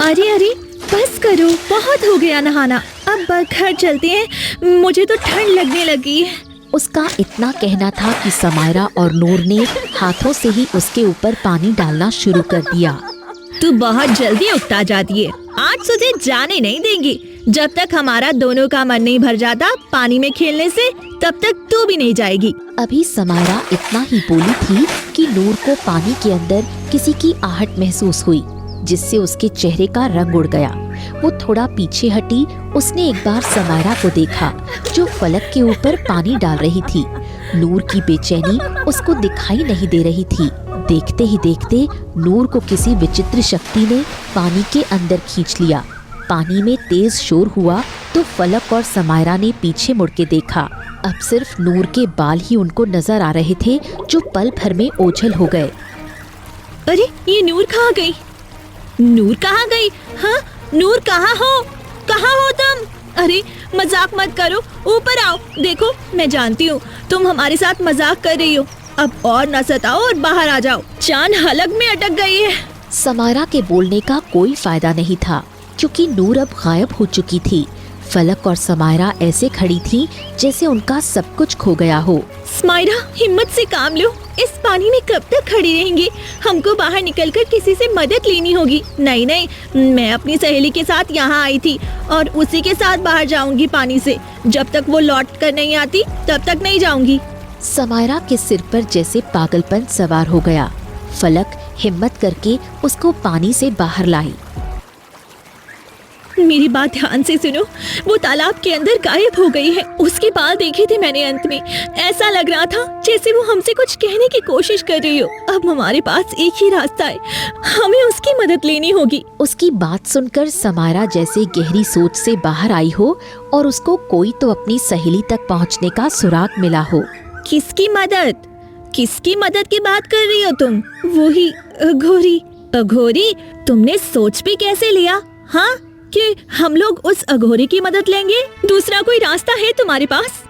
अरे अरे बस करो, बहुत हो गया नहाना, अब घर चलते हैं, मुझे तो ठंड लगने लगी है। उसका इतना कहना था कि समायरा और नूर ने हाथों से ही उसके ऊपर पानी डालना शुरू कर दिया। तू बहुत जल्दी उकता जाती है, आज तुझे जाने नहीं देंगी। जब तक हमारा दोनों का मन नहीं भर जाता पानी में खेलने से, तब तक तू भी नहीं जाएगी। अभी समायरा इतना ही बोली थी कि नूर को पानी के अंदर किसी की आहट महसूस हुई, जिससे उसके चेहरे का रंग उड़ गया। वो थोड़ा पीछे हटी। उसने एक बार समायरा को देखा जो फलक के ऊपर पानी डाल रही थी। नूर की बेचैनी उसको दिखाई नहीं दे रही थी। देखते ही देखते नूर को किसी विचित्र शक्ति ने पानी के अंदर खींच लिया। पानी में तेज शोर हुआ तो फलक और समायरा ने पीछे मुड़ के देखा। अब सिर्फ नूर के बाल ही उनको नजर आ रहे थे, जो पल भर में ओझल हो गए। अरे ये नूर कहाँ गई? नूर कहाँ गई? हाँ नूर कहाँ हो? कहाँ हो तुम? अरे मजाक मत करो, ऊपर आओ। देखो मैं जानती हूँ तुम हमारे साथ मजाक कर रही हो, अब और न सताओ और बाहर आ जाओ, जान हलक में अटक गई है। समायरा के बोलने का कोई फायदा नहीं था, क्योंकि नूर अब गायब हो चुकी थी। फलक और समायरा ऐसे खड़ी थी जैसे उनका सब कुछ खो गया हो। समायरा हिम्मत से काम लो, इस पानी में कब तक खड़ी रहेंगे? हमको बाहर निकलकर किसी से मदद लेनी होगी। नहीं नहीं, मैं अपनी सहेली के साथ यहाँ आई थी और उसी के साथ बाहर जाऊंगी पानी से। जब तक वो लौट कर नहीं आती तब तक नहीं जाऊंगी। समायरा के सिर पर जैसे पागलपन सवार हो गया। फलक हिम्मत करके उसको पानी से बाहर लाई। मेरी बात ध्यान से सुनो, वो तालाब के अंदर गायब हो गई है। उसके बाल देखे थे मैंने अंत में, ऐसा लग रहा था जैसे वो हमसे कुछ कहने की कोशिश कर रही हो। अब हमारे पास एक ही रास्ता है, हमें उसकी मदद लेनी होगी। उसकी बात सुनकर समायरा जैसे गहरी सोच से बाहर आई हो और उसको कोई तो अपनी सहेली तक पहुंचने का सुराग मिला हो। किसकी मदद? किसकी मदद की बात कर रही हो तुम? वो ही अघोरी। अघोरी? तुमने सोच भी कैसे लिया हाँ कि हम लोग उस अघोरी की मदद लेंगे? दूसरा कोई रास्ता है तुम्हारे पास?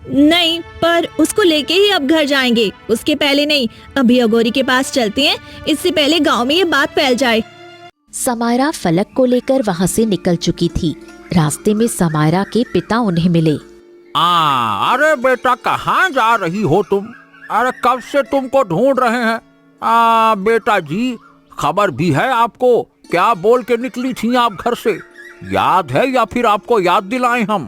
नहीं, पर उसको लेके ही अब घर जाएंगे, उसके पहले नहीं। अभी अघोरी के पास चलते हैं, इससे पहले गांव में ये बात फैल जाए। समायरा फलक को लेकर वहाँ से निकल चुकी थी। रास्ते में समायरा के पिता उन्हें मिले। अरे बेटा कहाँ जा रही हो तुम? अरे कब से तुमको ढूंढ रहे हैं। बेटा जी, खबर भी है आपको? क्या बोल के निकली थी आप घर से? याद है या फिर आपको याद दिलाएं हम?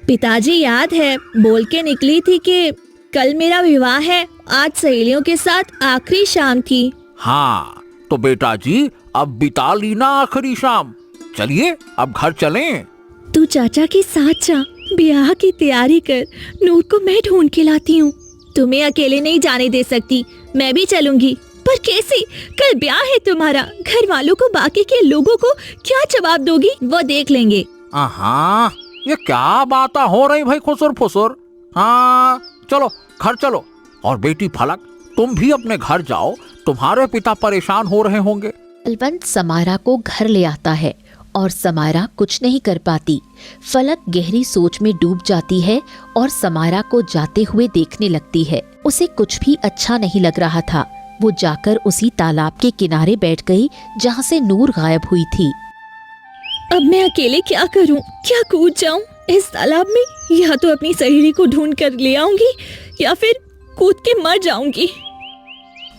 पिताजी याद है, बोल के निकली थी कि कल मेरा विवाह है, आज सहेलियों के साथ आखिरी शाम थी। हाँ तो बेटा जी अब बिता ली ना आखिरी शाम, चलिए अब घर चलें। तू चाचा के साथ जा, ब्याह की तैयारी कर, नूर को मैं ढूंढ के लाती हूँ। तुम्हें अकेले नहीं जाने दे सकती, मैं भी चलूंगी। पर कैसे? कल ब्याह है तुम्हारा, घर वालों को, बाकी के लोगों को क्या जवाब दोगी? वो देख लेंगे। हाँ ये क्या बातें हो रही भाई खुसुर फुसुर। हाँ चलो घर चलो। और बेटी फलक तुम भी अपने घर जाओ, तुम्हारे पिता परेशान हो रहे होंगे। बलवंत समायरा को घर ले आता है और समायरा कुछ नहीं कर पाती। फलक गहरी सोच में डूब जाती है और समायरा को जाते हुए देखने लगती है। उसे कुछ भी अच्छा नहीं लग रहा था। वो जाकर उसी तालाब के किनारे बैठ गई जहाँ से नूर गायब हुई थी। अब मैं अकेले क्या करूं? क्या कूद जाऊं इस तालाब में? या तो अपनी सहेली को ढूंढ कर ले आऊंगी या फिर कूद के मर जाऊंगी।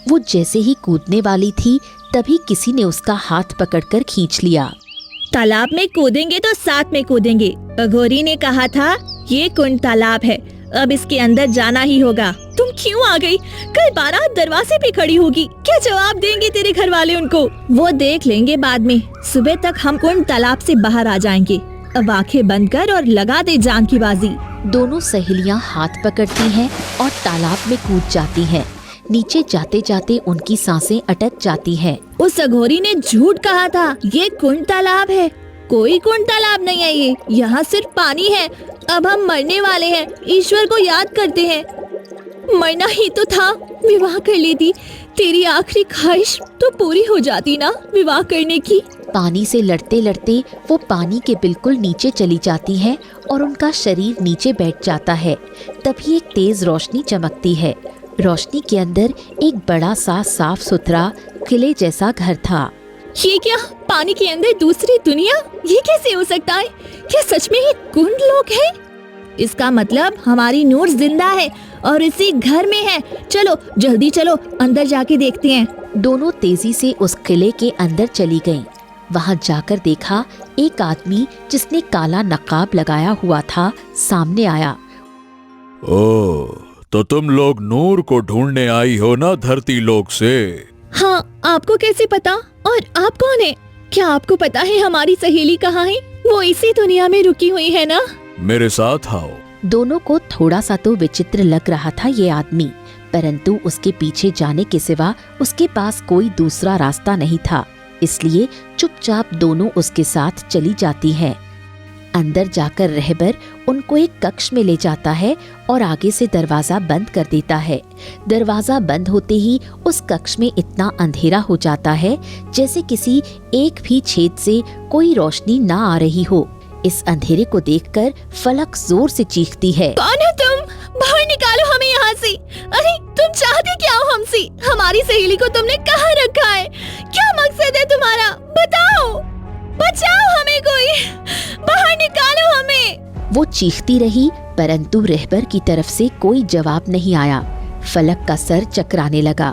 वो जैसे ही कूदने वाली थी तभी किसी ने उसका हाथ पकड़कर खींच लिया। तालाब में कूदेंगे तो साथ में कूदेंगे। अघोरी ने कहा था ये कुंड तालाब है, अब इसके अंदर जाना ही होगा। तुम क्यों आ गई? कल बारात दरवाजे पे खड़ी होगी, क्या जवाब देंगे तेरे घर वाले उनको? वो देख लेंगे बाद में। सुबह तक हम कुंड तालाब से बाहर आ जाएंगे। अब आंखें बंद कर और लगा दे जान की बाजी। दोनों सहेलियां हाथ पकड़ती हैं और तालाब में कूद जाती हैं। नीचे जाते जाते उनकी सांसें अटक जाती हैं। उस अघोरी ने झूठ कहा था, ये कुंड तालाब है। कोई कुंड तालाब नहीं है ये, यहाँ सिर्फ पानी है। अब हम मरने वाले हैं, ईश्वर को याद करते हैं। मरना ही तो था, विवाह कर लेती। तेरी आखिरी ख्वाहिश तो पूरी हो जाती ना, विवाह करने की। पानी से लड़ते लड़ते वो पानी के बिल्कुल नीचे चली जाती हैं और उनका शरीर नीचे बैठ जाता है। तभी एक तेज रोशनी चमकती है। रोशनी के अंदर एक बड़ा सा साफ सुथरा किले जैसा घर था। ये क्या, पानी के अंदर दूसरी दुनिया? ये कैसे हो सकता है? क्या सच में ये कुंड लोग हैं? इसका मतलब हमारी नूर जिंदा है और इसी घर में है। चलो जल्दी चलो, अंदर जाके देखते हैं। दोनों तेजी से उस किले के अंदर चली गईं। वहां जाकर देखा एक आदमी जिसने काला नकाब लगाया हुआ था सामने आया। ओ, तो तुम लोग नूर को ढूंढने आई हो ना धरती लोक से? हाँ, आपको कैसे पता? और आप कौन है? क्या आपको पता है हमारी सहेली कहाँ है? वो इसी दुनिया में रुकी हुई है ना? मेरे साथ आओ। दोनों को थोड़ा सा तो विचित्र लग रहा था ये आदमी, परंतु उसके पीछे जाने के सिवा उसके पास कोई दूसरा रास्ता नहीं था, इसलिए चुपचाप दोनों उसके साथ चली जाती है। अंदर जाकर रहबर उनको एक कक्ष में ले जाता है और आगे से दरवाजा बंद कर देता है। दरवाजा बंद होते ही उस कक्ष में इतना अंधेरा हो जाता है जैसे किसी एक भी छेद से कोई रोशनी ना आ रही हो। इस अंधेरे को देखकर फलक जोर से चीखती है। कौन हो तुम? बाहर निकालो हमें यहाँ से। अरे तुम चाहते क्या हो हमसे? हमारी सहेली को तुमने कहाँ रखा है? क्या मकसद है तुम्हारा? बताओ, बचाओ हमें, कोई बाहर निकालो हमें। वो चीखती रही, परंतु रहबर की तरफ से कोई जवाब नहीं आया। फलक का सर चकराने लगा।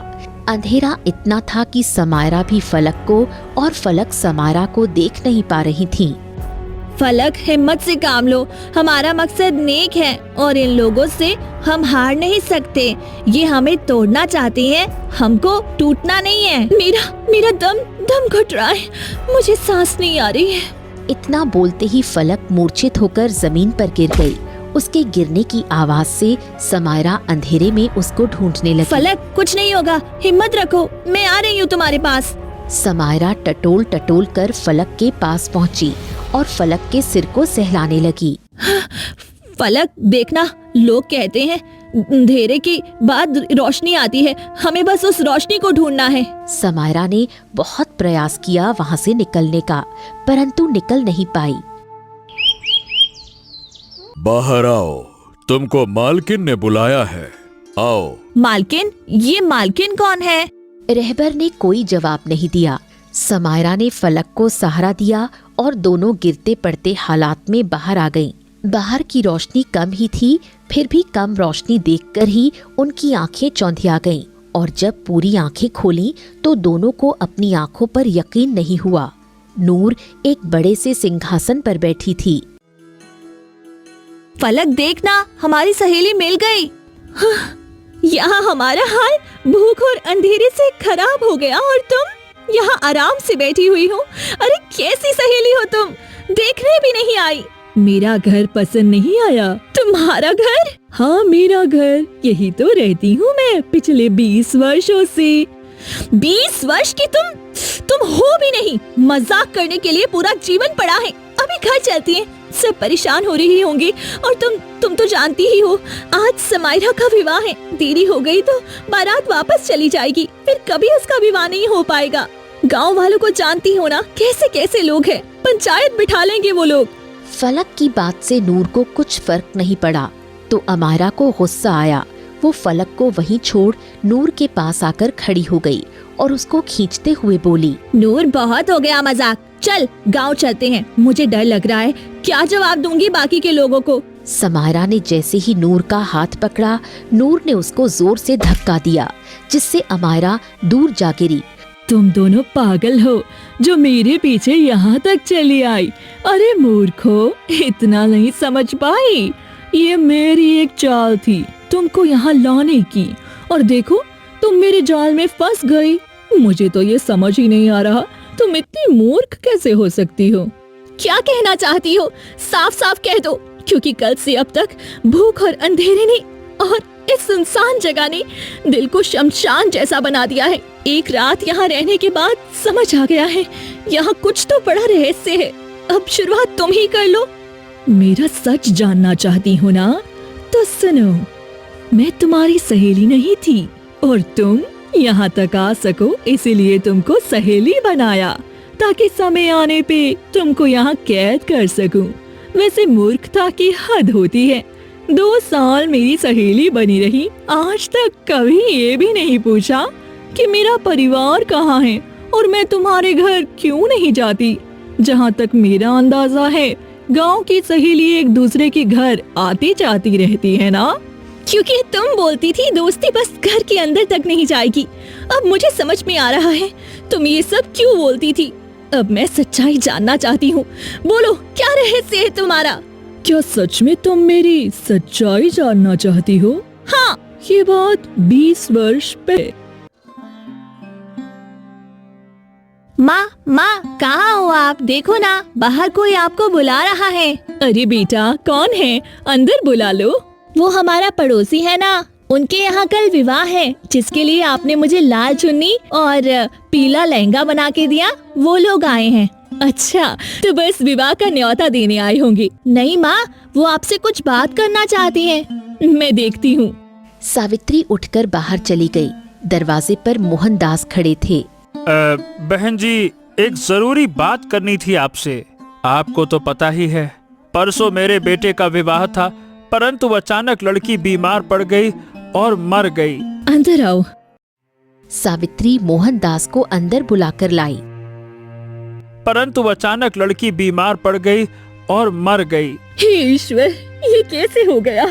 अंधेरा इतना था कि समायरा भी फलक को और फलक समायरा को देख नहीं पा रही थी। फलक, हिम्मत से काम लो, हमारा मकसद नेक है और इन लोगों से हम हार नहीं सकते। ये हमें तोड़ना चाहते हैं, हमको टूटना नहीं है। मेरा दम घुट रहा है, मुझे सांस नहीं आ रही है। इतना बोलते ही फलक मूर्छित होकर जमीन पर गिर गई। उसके गिरने की आवाज से समायरा अंधेरे में उसको ढूंढने लगी। फलक, कुछ नहीं होगा, हिम्मत रखो, मैं आ रही हूँ तुम्हारे पास। समायरा टटोल टटोल कर फलक के पास पहुंची और फलक के सिर को सहलाने लगी। फलक, देखना, लोग कहते हैं अंधेरे के बाद रोशनी आती है, हमें बस उस रोशनी को ढूंढना है। समायरा ने बहुत प्रयास किया वहां से निकलने का, परंतु निकल नहीं पाई। बाहर आओ, तुमको मालकिन ने बुलाया है, आओ। मालकिन? ये मालकिन कौन है? रहबर ने कोई जवाब नहीं दिया। समायरा ने फलक को सहारा दिया और दोनों गिरते पड़ते हालात में बाहर आ गईं। बाहर की रोशनी कम ही थी, फिर भी कम रोशनी देखकर ही उनकी आंखें चौंधिया गईं और जब पूरी आंखें खोलीं तो दोनों को अपनी आंखों पर यकीन नहीं हुआ। नूर एक बड़े से सिंहासन पर बैठी थी। फलक, देखना, हमारी सहेली मिल गई। यहाँ हमारा हाल भूख और अंधेरे से खराब हो गया और तुम यहाँ आराम से बैठी हुई हो। अरे कैसी सहेली हो तुम, देखने भी नहीं आई। मेरा घर पसंद नहीं आया? तुम्हारा घर? हाँ, मेरा घर, यही तो रहती हूँ मैं पिछले 20 वर्षों से। 20 वर्ष की तुम हो भी नहीं। मजाक करने के लिए पूरा जीवन पड़ा है। अभी घर चलती हैं, सब परेशान हो रही होंगी और तुम तो जानती ही हो, आज समायरा का विवाह है। देरी हो गई तो बारात वापस चली जाएगी, फिर कभी उसका विवाह नहीं हो पाएगा। गांव वालों को जानती हो ना, कैसे कैसे लोग हैं, पंचायत बिठा लेंगे वो लोग। फलक की बात से नूर को कुछ फर्क नहीं पड़ा तो अमायरा को गुस्सा आया। वो फलक को वहीं छोड़ नूर के पास आकर खड़ी हो गई और उसको खींचते हुए बोली, नूर, बहुत हो गया मजाक, चल गांव चलते हैं। मुझे डर लग रहा है, क्या जवाब दूंगी बाकी के लोगों को। समायरा ने जैसे ही नूर का हाथ पकड़ा, नूर ने उसको जोर से धक्का दिया, जिससे अमायरा दूर जा गिरी। तुम दोनों पागल हो जो मेरे पीछे यहाँ तक चली आई। अरे मूर्खो, इतना नहीं समझ पाई? ये मेरी एक चाल थी तुमको यहाँ लाने की, और देखो तुम मेरे जाल में फंस गई। मुझे तो ये समझ ही नहीं आ रहा, तुम इतनी मूर्ख कैसे हो सकती हो? क्या कहना चाहती हो? साफ साफ कह दो, क्योंकि कल से अब तक भूख और अंधेरे ने और इस सुनसान जगह ने दिल को शमशान जैसा बना दिया है। एक रात यहाँ रहने के बाद समझ आ गया है, यहाँ कुछ तो बड़ा रहस्य है। अब शुरुआत तुम ही कर लो। मेरा सच जानना चाहती हो ना? तो सुनो, मैं तुम्हारी सहेली नहीं थी और तुम यहाँ तक आ सको इसीलिए तुमको सहेली बनाया, ताकि समय आने पे तुमको यहाँ कैद कर सकूं। वैसे मूर्खता की हद होती है। 2 साल मेरी सहेली बनी रही, आज तक कभी ये भी नहीं पूछा कि मेरा परिवार कहाँ है और मैं तुम्हारे घर क्यों नहीं जाती? जहाँ तक मेरा अंदाजा है, गांव की सहेली एक दूसरे के घर आती जाती रहती है ना? क्योंकि तुम बोलती थी दोस्ती बस घर के अंदर तक नहीं जाएगी। अब मुझे समझ में आ रहा है तुम ये सब क्यों बोलती थी। अब मैं सच्चाई जानना चाहती हूँ। बोलो, क्या रहस्य है तुम्हारा? क्या सच में तुम मेरी सच्चाई जानना चाहती हो? हाँ। ये बात 20 वर्ष पहले। माँ, कहाँ हो आप? देखो ना, बाहर कोई आपको बुला रहा है। अरे बेटा, कौन है? अंदर बुला लो। वो हमारा पड़ोसी है ना, उनके यहाँ कल विवाह है, जिसके लिए आपने मुझे लाल चुन्नी और पीला लहंगा बना के दिया। वो लोग आए हैं। अच्छा, तो बस विवाह का न्योता देने आए होंगे। नहीं माँ, वो आपसे कुछ बात करना चाहती हैं। मैं देखती हूँ। सावित्री उठकर बाहर चली गई। दरवाजे पर मोहनदास खड़े थे। बहन जी, एक जरूरी बात करनी थी आपसे। आपको तो पता ही है, परसों मेरे बेटे का विवाह था, परंतु अचानक लड़की बीमार पड़ गई और मर गई। अंदर आओ। सावित्री मोहनदास को अंदर बुलाकर लाई। परंतु अचानक लड़की बीमार पड़ गई और मर गई। हे ईश्वर, ये कैसे हो गया?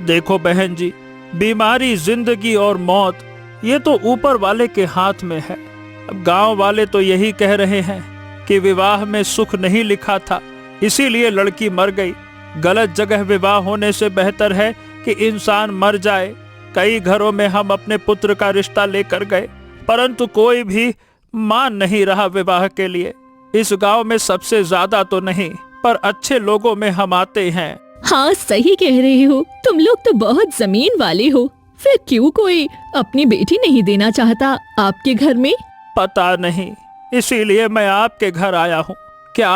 देखो बहन जी, बीमारी, जिंदगी और मौत, ये तो ऊपर वाले के हाथ में है। अब गांव वाले तो यही कह रहे हैं कि विवाह में सुख नहीं लिखा था, इसीलिए लड़की मर गई। गलत जगह विवाह होने से बेहतर है कि इंसान मर जाए। कई घरों में हम अपने पुत्र का रिश्ता लेकर गए, परंतु कोई भी मान नहीं रहा विवाह के लिए। इस गांव में सबसे ज्यादा तो नहीं, पर अच्छे लोगों में हम आते हैं। हाँ, सही कह रहे हो। तुम लोग तो बहुत जमीन वाले हो। फिर क्यों कोई अपनी बेटी नहीं देना चाहता आपके घर में? पता नहीं, इसीलिए मैं आपके घर आया हूँ। क्या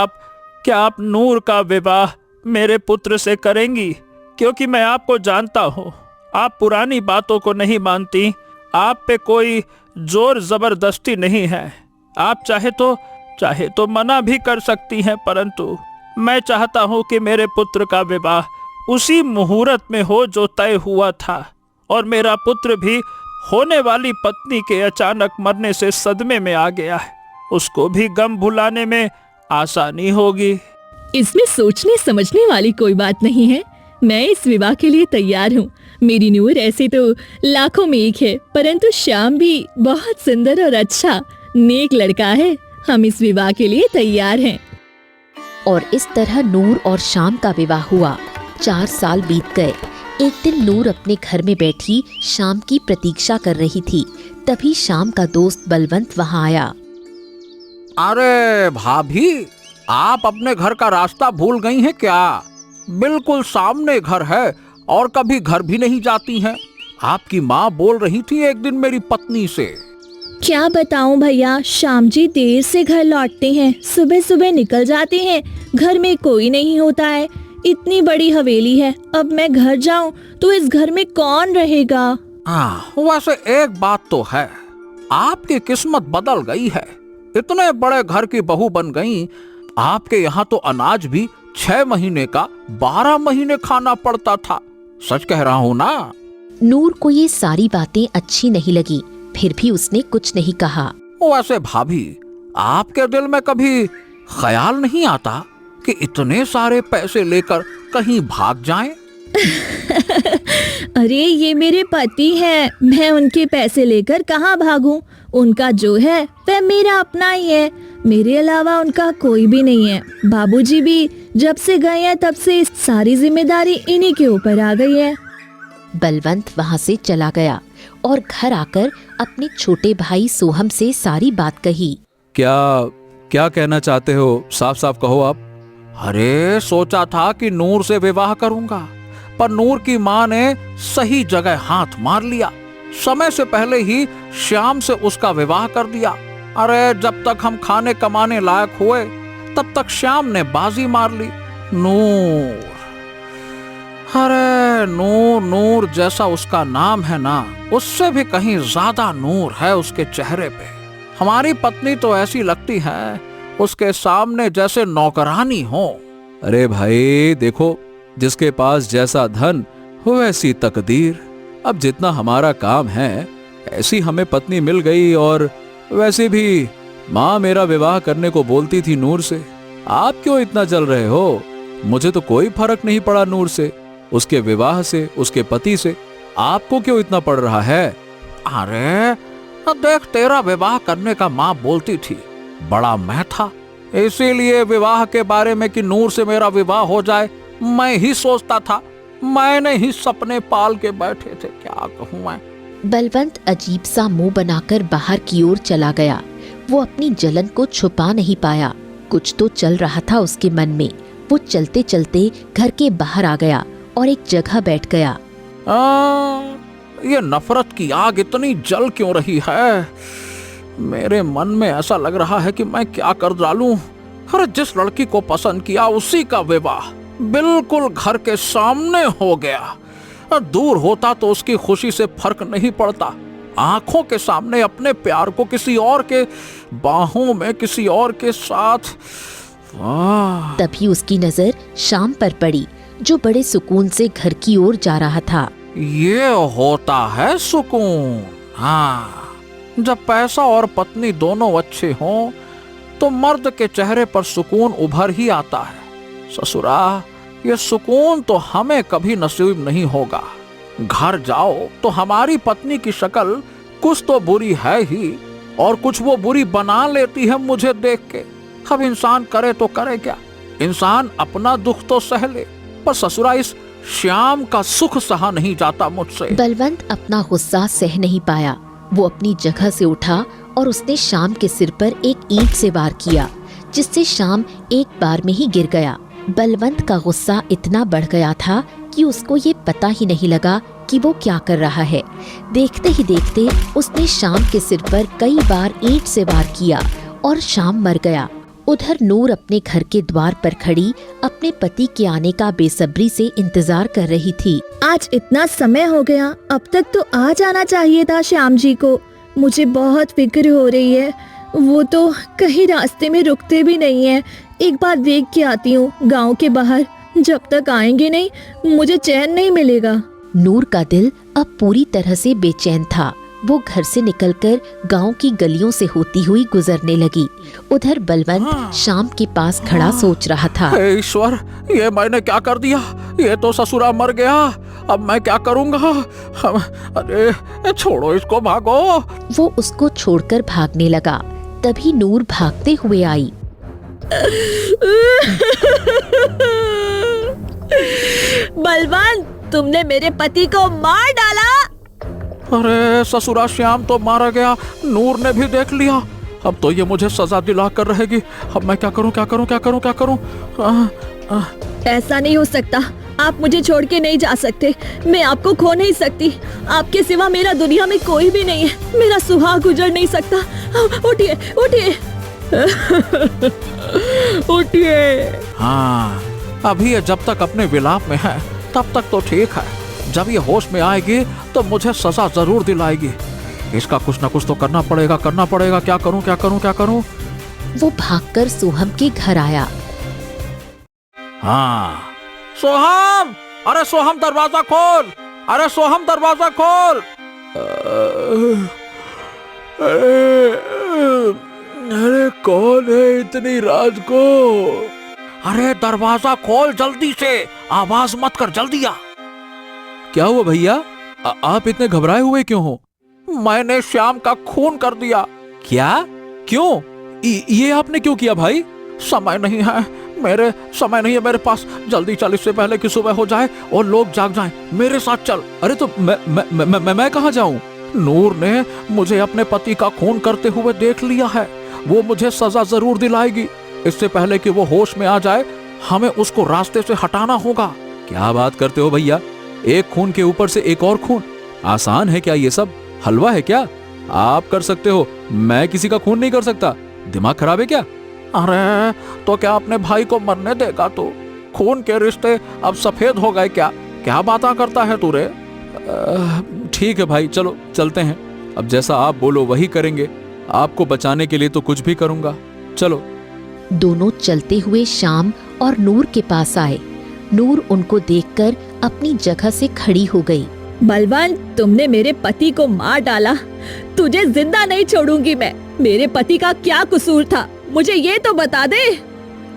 आप नूर का विवाह मेरे पुत्र से करेंगी? क्योंकि मैं आपको जानता हूँ, आप पुरानी बातों को नहीं मानती। आप पे कोई जोर जबरदस्ती नहीं है। आप चाहे तो मना भी कर सकती हैं, परंतु मैं चाहता हूँ कि मेरे पुत्र का विवाह उसी मुहूर्त में हो जो तय हुआ था, और मेरा पुत्र भी होने वाली पत्नी के अचानक मरने से सदमे में आ गया है। उसको भी गम भुलाने में आसानी होगी। इसमें सोचने समझने वाली कोई बात नहीं है। मैं इस विवाह के लिए तैयार हूँ। मेरी नूर ऐसे तो लाखों में एक है, परंतु श्याम भी बहुत सुंदर और अच्छा नेक लड़का है। हम इस विवाह के लिए तैयार हैं। और इस तरह नूर और श्याम का विवाह हुआ। 4 साल बीत गए। एक दिन नूर अपने घर में बैठी श्याम की प्रतीक्षा कर रही थी। तभी श्याम का दोस्त बलवंत वहाँ आया। अरे भाभी, आप अपने घर का रास्ता भूल गई हैं क्या? बिल्कुल सामने घर है और कभी घर भी नहीं जाती हैं। आपकी माँ बोल रही थी एक दिन मेरी पत्नी से। क्या बताऊं भैया, श्याम जी देर से घर लौटते हैं, सुबह सुबह निकल जाते हैं, घर में कोई नहीं होता है। इतनी बड़ी हवेली है, अब मैं घर जाऊं तो इस घर में कौन रहेगा? वैसे एक बात तो है, आपकी किस्मत बदल गई है। इतने बड़े घर की बहू बन गई। आपके यहाँ तो अनाज भी 6 महीने का 12 महीने खाना पड़ता था। सच कह रहा हूँ ना? नूर को ये सारी बातें अच्छी नहीं लगी, फिर भी उसने कुछ नहीं कहा। वैसे भाभी, आपके दिल में कभी ख्याल नहीं आता कि इतने सारे पैसे लेकर कहीं भाग जाएं? अरे ये मेरे पति हैं, मैं उनके पैसे लेकर कहाँ भागूं? उनका जो है वह मेरा अपना ही है। मेरे अलावा उनका कोई भी नहीं है। बाबूजी भी जब से गए हैं तब से सारी जिम्मेदारी इन्हीं के ऊपर आ गई है। बलवंत वहाँ से चला गया और घर आकर अपने छोटे भाई सोहम से सारी बात कही। क्या कहना चाहते हो? साफ साफ कहो आप। अरे सोचा था कि नूर से विवाह करूंगा, पर नूर की माँ ने सही जगह हाथ मार लिया। समय से पहले ही श्याम से उसका विवाह कर दिया। अरे जब तक हम खाने कमाने लायक हुए तब तक श्याम ने बाजी मार ली। नूर, अरे नूर जैसा उसका नाम है ना, उससे भी कहीं ज्यादा नूर है उसके चेहरे पे। हमारी पत्नी तो ऐसी लगती है उसके सामने जैसे नौकरानी हो। अरे भाई देखो, जिसके पास जैसा धन वैसी तकदीर। अब जितना हमारा काम है ऐसी हमें पत्नी मिल गई, और वैसे भी माँ मेरा विवाह करने को बोलती थी नूर से। आप क्यों इतना जल रहे हो? मुझे तो कोई फर्क नहीं पड़ा नूर से, उसके विवाह से, उसके पति से। आपको क्यों इतना पड़ रहा है? अरे देख, तेरा विवाह करने का माँ बोलती थी, बड़ा मैं था, इसीलिए विवाह के बारे में कि नूर से मेरा विवाह हो जाए मैं ही सोचता था। मैंने ही सपने पाल के बैठे थे, क्या कहूँ मैं। बलवंत अजीब सा मुंह बनाकर बाहर की ओर चला गया। वो अपनी जलन को छुपा नहीं पाया। कुछ तो चल रहा था उसके मन में। वो चलते चलते घर के बाहर आ गया और एक जगह बैठ गया। ये नफरत की आग इतनी जल क्यों रही है? मेरे मन में ऐसा लग रहा है कि मैं क्या कर डालूं। अरे जिस लड़की को पसंद किया उसी का विवाह बिल्कुल घर के सामने हो गया। दूर होता तो उसकी खुशी से फर्क नहीं पड़ता, आंखों के सामने अपने प्यार को किसी और के बाहों में किसी और के साथ। तभी उसकी नजर शाम पर पड़ी, जो बड़े सुकून से घर की ओर जा रहा था। ये होता है सुकून। हाँ, जब पैसा और पत्नी दोनों अच्छे हों तो मर्द के चेहरे पर सुकून उभर ही आता है। ससुरा, ये सुकून तो हमें कभी नसीब नहीं होगा। घर जाओ तो हमारी पत्नी की शक्ल कुछ तो बुरी है ही, और कुछ वो बुरी बना लेती है मुझे देख के। अब इंसान करे तो करे क्या? इंसान अपना दुख तो सह ले, पर ससुरा इस श्याम का सुख सहा नहीं जाता मुझसे। बलवंत अपना गुस्सा सह नहीं पाया। वो अपनी जगह से उठा और उसने शाम के सिर पर एक ईंट से वार किया, जिससे शाम एक बार में ही गिर गया। बलवंत का गुस्सा इतना बढ़ गया था कि उसको ये पता ही नहीं लगा कि वो क्या कर रहा है। देखते ही देखते उसने शाम के सिर पर कई बार ईंट से वार किया और शाम मर गया। उधर नूर अपने घर के द्वार पर खड़ी अपने पति के आने का बेसब्री से इंतजार कर रही थी। आज इतना समय हो गया, अब तक तो आ जाना चाहिए था श्याम जी को। मुझे बहुत फिक्र हो रही है। वो तो कहीं रास्ते में रुकते भी नहीं है। एक बार देख के आती हूँ गांव के बाहर। जब तक आएंगे नहीं मुझे चैन नहीं मिलेगा। नूर का दिल अब पूरी तरह से बेचैन था। वो घर से निकलकर गांव की गलियों से होती हुई गुजरने लगी। उधर बलवंत शाम के पास खड़ा सोच रहा था। हे ईश्वर, ये मैंने क्या कर दिया? ये तो ससुरा मर गया, अब मैं क्या करूंगा? अरे छोड़ो इसको, भागो। वो उसको छोड़कर भागने लगा। तभी नूर भागते हुए आई। बलवंत, तुमने मेरे पति को मार डाला। अरे ससुरा श्याम तो मारा गया, नूर ने भी देख लिया। अब तो ये मुझे सजा दिला कर रहेगी। अब मैं क्या करूं, क्या करूं, क्या करूं, क्या करूं? ऐसा नहीं हो सकता। आप मुझे छोड़ के नहीं जा सकते। मैं आपको खो नहीं सकती। आपके सिवा मेरा दुनिया में कोई भी नहीं है। मेरा सुहाग गुजर नहीं सकता। उठिए, उठिए, उठिए। हाँ, अभी ये जब तक अपने विलाप में है तब तक तो ठीक है। जब ये होश में आएगी तो मुझे सजा जरूर दिलाएगी। इसका कुछ ना कुछ तो करना पड़ेगा, करना पड़ेगा। क्या करूं, क्या करूं, क्या करूं? वो भागकर सोहम के घर आया। हाँ, सोहम! अरे सोहम, दरवाजा खोल! अरे सोहम, दरवाजा खोल! अरे कौन है इतनी रात को? अरे दरवाजा खोल जल्दी से, आवाज मत कर, जल्दी आ। क्या हुआ भैया? आप इतने घबराए हुए क्यों हो? मैंने श्याम का खून कर दिया। क्या? क्यों? ये आपने क्यों किया भाई? समय नहीं है मेरे पास। जल्दी चल, इससे पहले कि सुबह हो जाए और लोग जाग जाएं। मेरे साथ चल। अरे तो मैं कहाँ जाऊं? नूर ने मुझे अपने पति का खून करते हुए देख लिया है। वो मुझे सजा जरूर दिलाएगी। इससे पहले कि वो होश में आ जाए हमें उसको रास्ते से हटाना होगा। क्या बात करते हो भैया? एक खून के ऊपर से एक और खून? आसान है क्या ये सब? हलवा है क्या? आप कर सकते हो, मैं किसी का खून नहीं कर सकता। दिमाग खराब है क्या? अरे तो क्या अपने भाई को मरने देगा तू? खून के रिश्ते अब सफेद हो गए क्या? क्या बातें करता है तू रे? ठीक है भाई, चलो चलते हैं। अब जैसा आप बोलो वही करेंगे। आपको बचाने के लिए तो कुछ भी करूंगा। चलो। दोनों चलते हुए शाम और नूर के पास आए। नूर उनको देखकर अपनी जगह से खड़ी हो गई। बलवंत, तुमने मेरे पति को मार डाला, तुझे जिंदा नहीं छोड़ूंगी मैं। मेरे पति का क्या कसूर था, मुझे ये तो बता दे।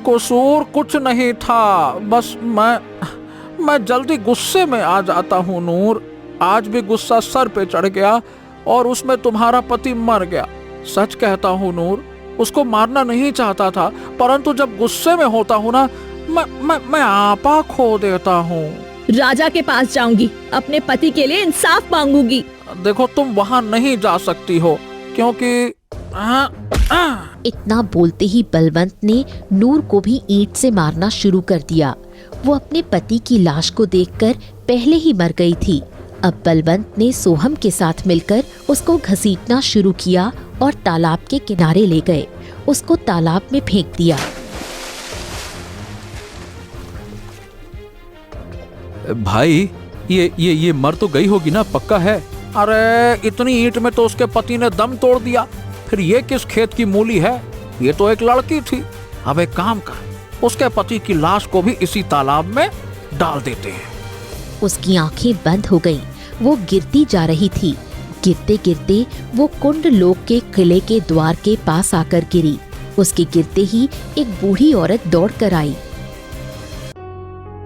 कसूर कुछ नहीं था, बस मैं जल्दी गुस्से में आ जाता हूँ नूर। आज भी गुस्सा सर पे चढ़ गया और उसमें तुम्हारा पति मर गया। सच कहता हूँ नूर, उसको मारना नहीं चाहता था, परंतु जब गुस्से में होता हूँ ना, मैं आपा खो देता हूँ। राजा के पास जाऊंगी, अपने पति के लिए इंसाफ मांगूंगी। देखो, तुम वहाँ नहीं जा सकती हो क्योंकि इतना बोलते ही बलवंत ने नूर को भी ईंट से मारना शुरू कर दिया। वो अपने पति की लाश को देखकर पहले ही मर गई थी। अब बलवंत ने सोहम के साथ मिलकर उसको घसीटना शुरू किया और तालाब के किनारे ले गए। उसको तालाब में फेंक दिया। भाई, ये मर तो गई होगी ना, पक्का है? अरे इतनी ईंट में तो उसके पति ने दम तोड़ दिया, फिर ये किस खेत की मूली है? ये तो एक लड़की थी। अब एक काम कर, उसके पति की लाश को भी इसी तालाब में डाल देते हैं। उसकी आंखें बंद हो गईं। वो गिरती जा रही थी। गिरते गिरते वो कुंड लोक के किले के द्वार के पास आकर गिरी। उसके गिरते ही एक बूढ़ी औरत दौड़ कर आई।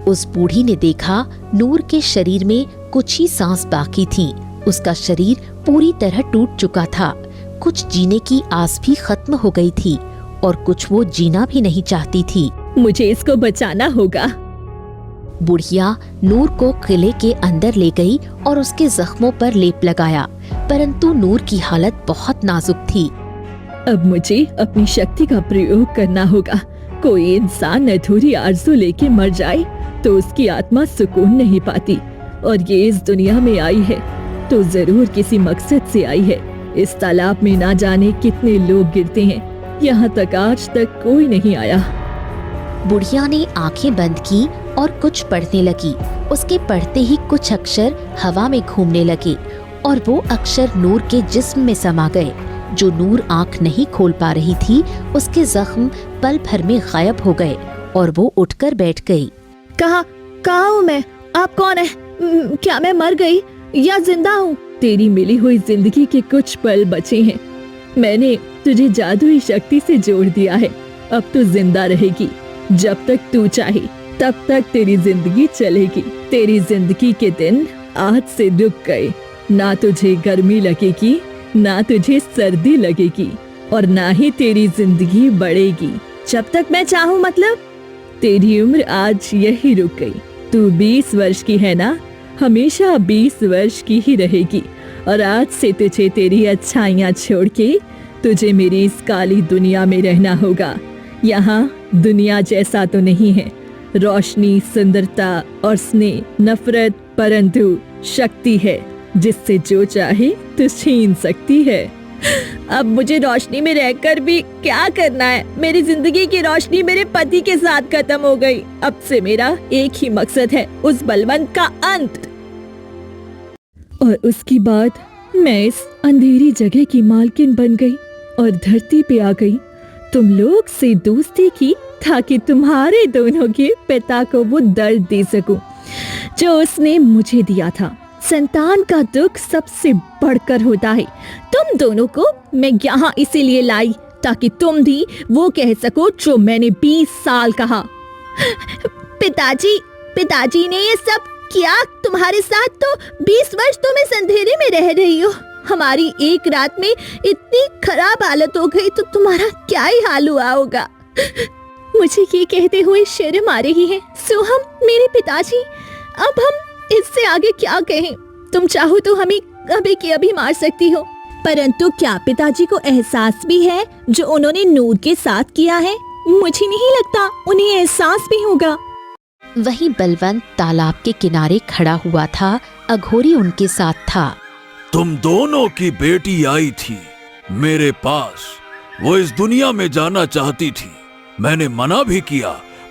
उस बूढ़ी ने देखा नूर के शरीर में कुछ ही सांस बाकी थी। उसका शरीर पूरी तरह टूट चुका था। कुछ जीने की आस भी खत्म हो गई थी और कुछ वो जीना भी नहीं चाहती थी। मुझे इसको बचाना होगा। बुढ़िया नूर को किले के अंदर ले गई और उसके जख्मों पर लेप लगाया, परंतु नूर की हालत बहुत नाजुक थी। अब मुझे अपनी शक्ति का प्रयोग करना होगा। कोई इंसान अधूरी आरज़ू लेके मर जाए तो उसकी आत्मा सुकून नहीं पाती, और ये इस दुनिया में आई है तो जरूर किसी मकसद से आई है। इस तालाब में ना जाने कितने लोग गिरते हैं, यहाँ तक आज तक कोई नहीं आया। बुढ़िया ने आंखें बंद की और कुछ पढ़ने लगी। उसके पढ़ते ही कुछ अक्षर हवा में घूमने लगे और वो अक्षर नूर के जिस्म में समा गए। जो नूर आंख नहीं खोल पा रही थी, उसके जख्म पल भर में गायब हो गए और वो उठकर बैठ गई। कहाँ हूँ मैं? आप कौन है? क्या मैं मर गई या जिंदा हूँ? तेरी मिली हुई जिंदगी के कुछ पल बचे हैं। मैंने तुझे जादुई शक्ति से जोड़ दिया है। अब तू जिंदा रहेगी। जब तक तू चाहे तब तक तेरी जिंदगी चलेगी। तेरी जिंदगी के दिन आज से रुक गए। ना तुझे गर्मी लगेगी, ना तुझे सर्दी लगेगी, और ना ही तेरी जिंदगी बढ़ेगी जब तक मैं चाहूँ। मतलब तेरी उम्र आज यही रुक गई। तू 20 वर्ष की है ना, हमेशा 20 वर्ष की ही रहेगी। और आज से तुझे तेरी अच्छाइयाँ छोड़ के तुझे मेरी इस काली दुनिया में रहना होगा। यहाँ दुनिया जैसा तो नहीं है, रोशनी, सुंदरता और स्नेह, नफरत, परंतु शक्ति है जिससे जो चाहे तो छीन सकती है। अब मुझे रोशनी में रहकर भी क्या करना है? मेरी जिंदगी की रोशनी मेरे पति के साथ खत्म हो गई। अब से मेरा एक ही मकसद है, उस बलवंत का अंत। और उसके बाद मैं इस अंधेरी जगह की मालकिन बन गई और धरती पे आ गई। तुम लोग से दोस्ती की ताकि तुम्हारे दोनों के पिता को वो दर्द दे सकूं जो उसने मुझे दिया था। संतान का दुख सबसे बढ़कर होता है। तुम दोनों को मैं यहाँ इसीलिए लाई ताकि तुम भी वो कह सको जो मैंने 20 साल कहा। पिताजी ने ये सब किया तुम्हारे साथ, तो 20 वर्ष तुम इस अंधेरे में रह रही हो। हमारी एक रात में इतनी खराब हालत हो गई तो तुम्हारा क्या ही हाल हुआ होगा। मुझे ये कहते हुए शर्म आ रही है। सोहम, मेरे पिताजी, अब हम इससे आगे क्या कहें? तुम चाहो तो हमें अभी की अभी मार सकती हो, परंतु क्या पिताजी को एहसास भी है जो उन्होंने नूर के साथ किया है? मुझे नहीं लगता उन्हें एहसास भी होगा। वहीं बलवंत तालाब के किनारे खड़ा हुआ था। अघोरी उनके साथ था। तुम दोनों की बेटी आई थी मेरे पास। वो इस दुनिया में जाना चाहती थी। मैंने मना भी किया,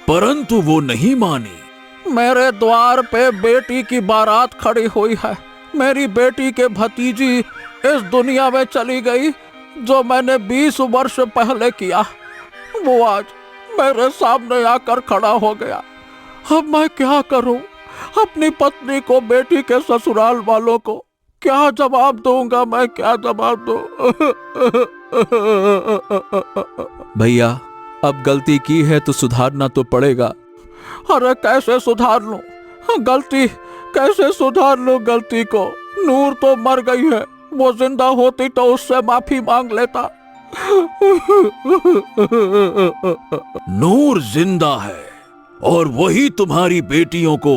परंतु वो नहीं मानी। मेरे द्वार पे बेटी की बारात खड़ी हुई है। मेरी बेटी के भतीजी इस दुनिया में चली गई। जो मैंने 20 वर्ष पहले किया वो आज मेरे सामने आकर खड़ा हो गया। अब मैं क्या करूं? अपनी पत्नी को, बेटी के ससुराल वालों को क्या जवाब दूंगा मैं, क्या जवाब दूं? भैया, अब गलती की है तो सुधारना तो पड़ेगा। अरे कैसे सुधार लूं गलती, कैसे सुधार लूं गलती को? नूर तो मर गई है, वो जिंदा होती तो उससे माफी मांग लेता। नूर जिंदा है और वही तुम्हारी बेटियों को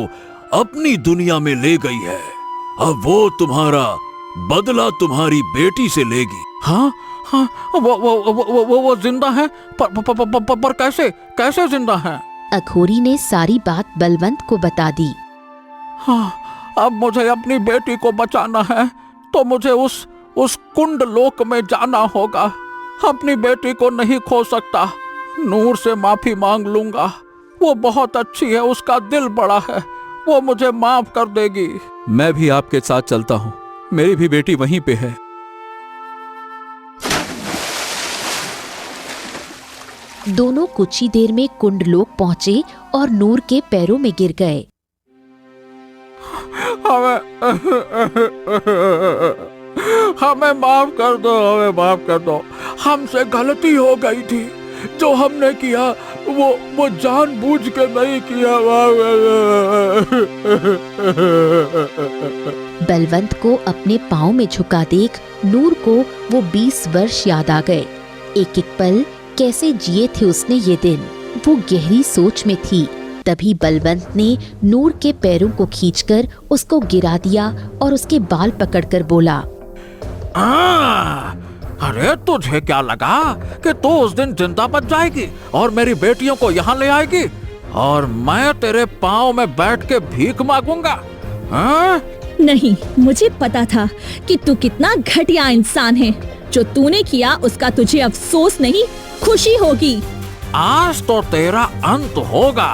अपनी दुनिया में ले गई है। अब वो तुम्हारा बदला तुम्हारी बेटी से लेगी। हाँ हाँ, वो जिंदा है, पर कैसे, कैसे जिंदा है? अघोरी ने सारी बात बलवंत को बता दी। हाँ, अब मुझे अपनी बेटी को बचाना है तो मुझे उस कुंड लोक में जाना होगा। अपनी बेटी को नहीं खो सकता। नूर से माफी मांग लूंगा, वो बहुत अच्छी है, उसका दिल बड़ा है, वो मुझे माफ कर देगी। मैं भी आपके साथ चलता हूँ, मेरी भी बेटी वहीं पे है। दोनों कुछ ही देर में कुंडलोक पहुंचे और नूर के पैरों में गिर गए। हमें माफ कर दो, हमें माफ कर दो। हमसे गलती हो गई थी, जो हमने किया वो जानबूझ के नहीं किया। बलवंत को अपने पाँव में झुका देख नूर को वो 20 वर्ष याद आ गए। एक एक पल कैसे जिए थे उसने ये दिन। वो गहरी सोच में थी। तभी बलवंत ने नूर के पैरों को खींचकर उसको गिरा दिया और उसके बाल पकड़कर बोला, अरे तुझे क्या लगा कि तू उस दिन जिंदा बच जाएगी और मेरी बेटियों को यहाँ ले आएगी और मैं तेरे पाँव में बैठ के भीख मांगूंगा? नहीं, मुझे पता था कि तू कितना घटिया इंसान है। जो तूने किया उसका तुझे अफसोस नहीं, खुशी होगी। आज तो तेरा अंत होगा।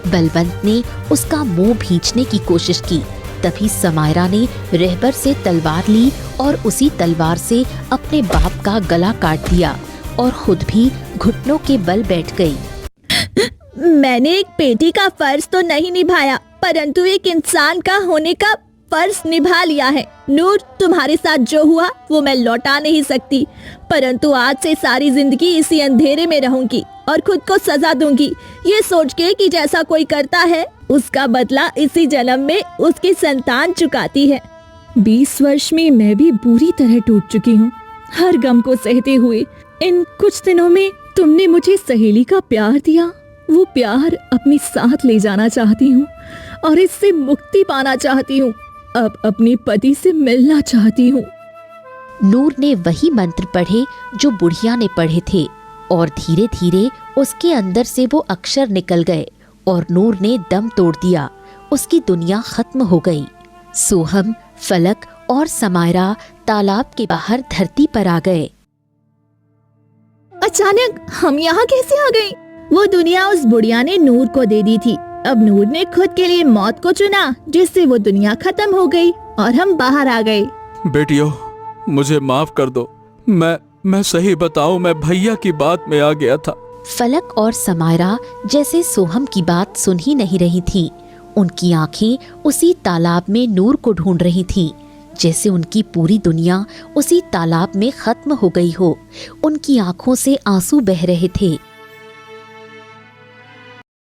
बलवंत ने उसका मुंह भींचने की कोशिश की। तभी समायरा ने रहबर से तलवार ली और उसी तलवार से अपने बाप का गला काट दिया और खुद भी घुटनों के बल बैठ गई। मैंने एक बेटी का फर्ज तो नहीं निभाया, परंतु एक इंसान का होने का फर्ज निभा लिया है। नूर, तुम्हारे साथ जो हुआ वो मैं लौटा नहीं सकती, परंतु आज से सारी जिंदगी इसी अंधेरे में रहूंगी और खुद को सजा दूंगी, ये सोच के कि जैसा कोई करता है उसका बदला इसी जन्म में उसकी संतान चुकाती है। 20 वर्ष में मैं भी बुरी तरह टूट चुकी हूँ, हर गम को सहते हुए। इन कुछ दिनों में तुमने मुझे सहेली का प्यार दिया, वो प्यार अपने साथ ले जाना चाहती हूँ और इससे मुक्ति पाना चाहती हूँ। अब अपने पति से मिलना चाहती हूँ। नूर ने वही मंत्र पढ़े जो बुढ़िया ने पढ़े थे और धीरे धीरे उसके अंदर से वो अक्षर निकल गए और नूर ने दम तोड़ दिया। उसकी दुनिया खत्म हो गई। सोहम, फलक और समायरा तालाब के बाहर धरती पर आ गए। अचानक हम यहाँ कैसे आ गए? वो दुनिया उस बुढ़िया ने नूर को दे दी थी। अब नूर ने खुद के लिए मौत को चुना, जिससे वो दुनिया खत्म हो गई और हम बाहर आ गए। बेटियों, मुझे माफ कर दो। मैं सही बताऊं, मैं भैया की बात में आ गया था। फलक और समायरा जैसे सोहम की बात सुन ही नहीं रही थी। उनकी आंखें उसी तालाब में नूर को ढूंढ रही थी, जैसे उनकी पूरी दुनिया उसी तालाब में खत्म हो गई हो। उनकी आंखों से आंसू बह रहे थे।